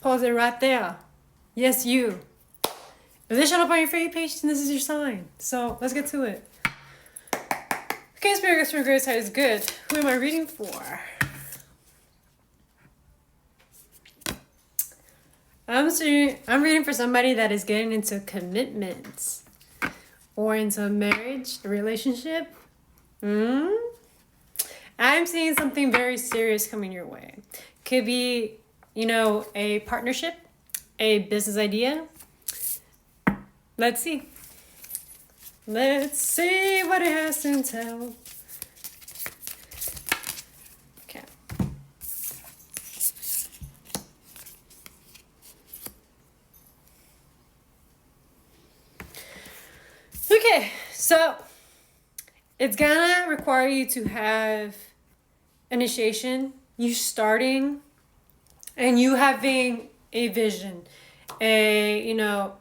Pause it right there. Yes, you. If this showed up on your faith page, then this is your sign. So let's get to it. Okay, Spirit Guides from Great Side is good. Who am I reading for? I'm reading for somebody that is getting into commitments or into a marriage, a relationship. I'm seeing something very serious coming your way. Could be, a partnership, a business idea. Let's see. Let's see what it has to tell. Okay. Okay, so it's gonna require you to have initiation, you starting, and you having a vision, a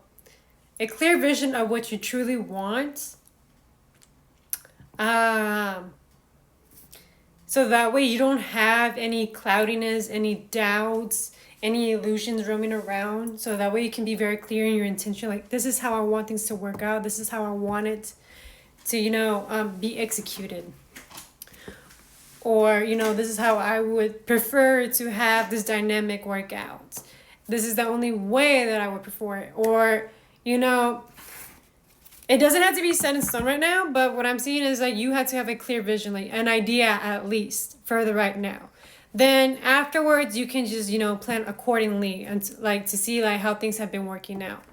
clear vision of what you truly want. So that way you don't have any cloudiness, any doubts, any illusions roaming around. So that way you can be very clear in your intention. Like, this is how I want things to work out. This is how I want it to, be executed. Or, this is how I would prefer to have this dynamic work out. This is the only way that I would prefer it. Or, it doesn't have to be set in stone right now, but what I'm seeing is that you have to have a clear vision, like an idea at least for the right now. Then afterwards, you can just, plan accordingly and to see how things have been working out.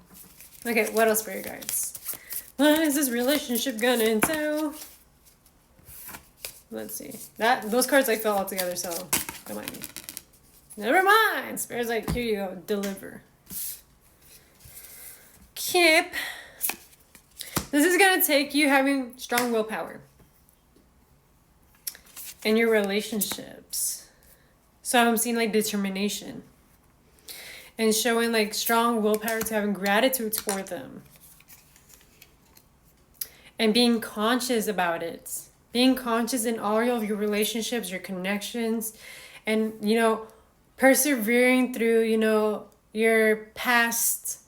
Okay, what else, Spirit Guides? What is this relationship gonna entail? Let's see. Those cards fell all together, so don't mind me. Never mind. Spirit's here you go. Deliver. Kip. This is going to take you having strong willpower in your relationships. So I'm seeing determination. And showing strong willpower to having gratitude for them. And being conscious about it. Being conscious in all of your relationships, your connections. And, persevering through, your past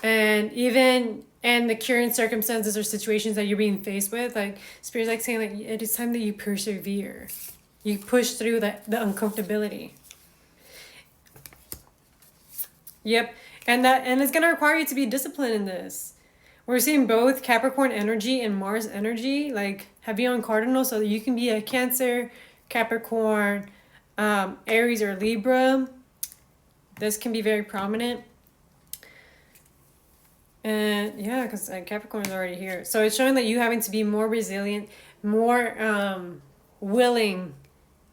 and even and the current circumstances or situations that you're being faced with. Spirit's saying it is time that you persevere. You push through the uncomfortability. Yep. And it's gonna require you to be disciplined in this. We're seeing both Capricorn energy and Mars energy, heavy on cardinal, so that you can be a Cancer, Capricorn, Aries or Libra. This can be very prominent. And yeah, because Capricorn is already here. So it's showing that you having to be more resilient, more willing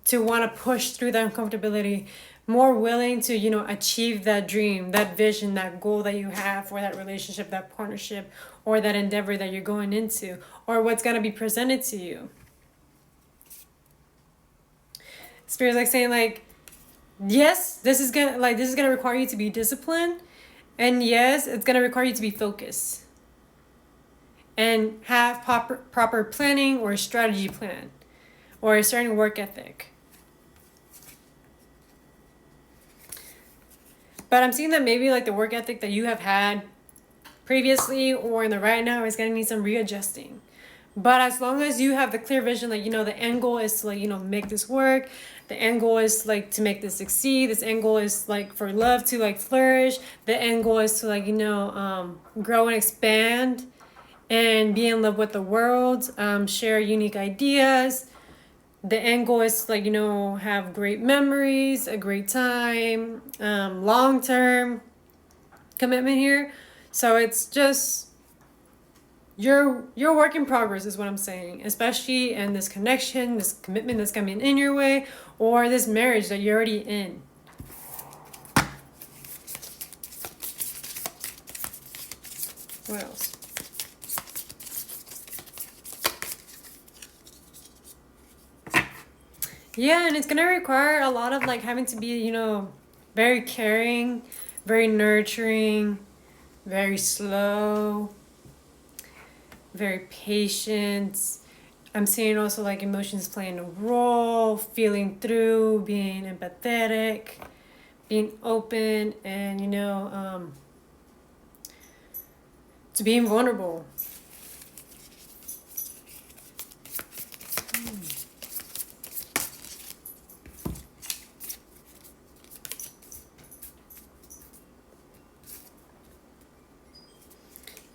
to want to push through that uncomfortability, more willing to, achieve that dream, that vision, that goal that you have for that relationship, that partnership, or that endeavor that you're going into, or what's going to be presented to you. Spirit's saying yes, this is gonna require you to be disciplined. And yes, it's going to require you to be focused and have proper planning or a strategy plan or a certain work ethic. But I'm seeing that maybe the work ethic that you have had previously or in the right now is going to need some readjusting. But as long as you have the clear vision, the end goal is to, make this work. The end goal is to make this succeed. This end goal is for love to flourish. The end goal is to grow and expand and be in love with the world, share unique ideas. The end goal is have great memories, a great time, long-term commitment here. So it's just your work in progress is what I'm saying, especially in this connection, this commitment that's coming in your way, or this marriage that you're already in. What else? Yeah, and it's gonna require a lot of having to be, very caring, very nurturing, very slow, very patient. I'm seeing also emotions playing a role, feeling through, being empathetic, being open, and to being vulnerable.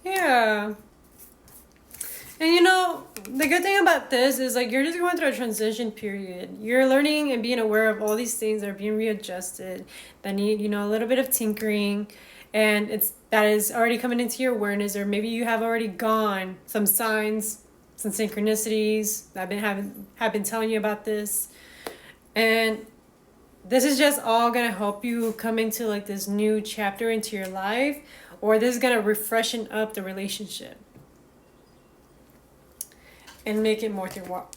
Yeah. And the good thing about this is like you're just going through a transition period. You're learning and being aware of all these things that are being readjusted, that need, a little bit of tinkering, and that is already coming into your awareness, or maybe you have already gone some signs, some synchronicities that have been telling you about this. And this is just all gonna help you come into like this new chapter into your life, or this is gonna refreshen up the relationship and make it worth your wild.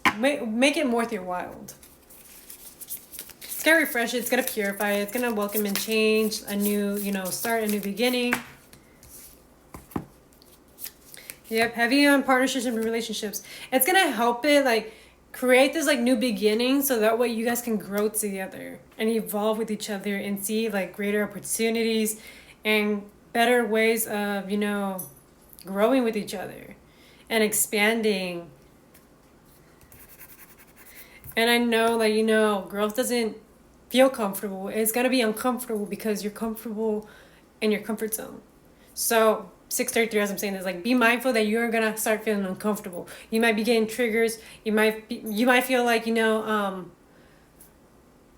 It's gonna refresh it. It's gonna purify it. It's gonna welcome and change a new, start, a new beginning. Yep, heavy on partnerships and relationships. It's gonna help it like create this like new beginning, so that way you guys can grow together and evolve with each other and see like greater opportunities and better ways of growing with each other and expanding. And I know like growth doesn't feel comfortable. It's gonna be uncomfortable because you're comfortable in your comfort zone. So 633, as I'm saying, is like be mindful that you're gonna start feeling uncomfortable. You might be getting triggers. You might feel like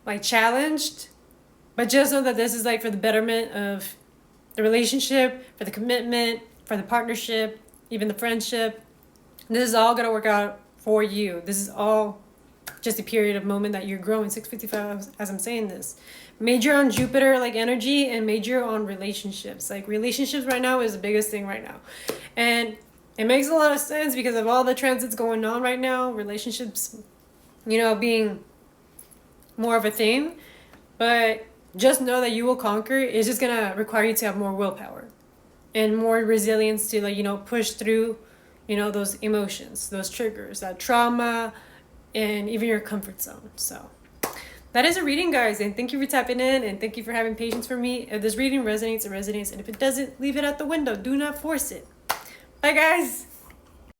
like challenged, but just know that this is like for the betterment of the relationship, for the commitment, for the partnership, even the friendship. This is all gonna work out for you. This is all just a period of moment that you're growing. 655, as I'm saying this. Major on Jupiter like energy, and major on relationships. Like relationships right now is the biggest thing right now. And it makes a lot of sense because of all the transits going on right now. Relationships, being more of a thing. But just know that you will conquer. It's just gonna require you to have more willpower and more resilience to like, push through, those emotions, those triggers, that trauma, and even your comfort zone. So that is a reading, guys, and thank you for tapping in, and thank you for having patience for me. If this reading resonates, it resonates, and if it doesn't, leave it at the window. Do not force it. Bye, guys.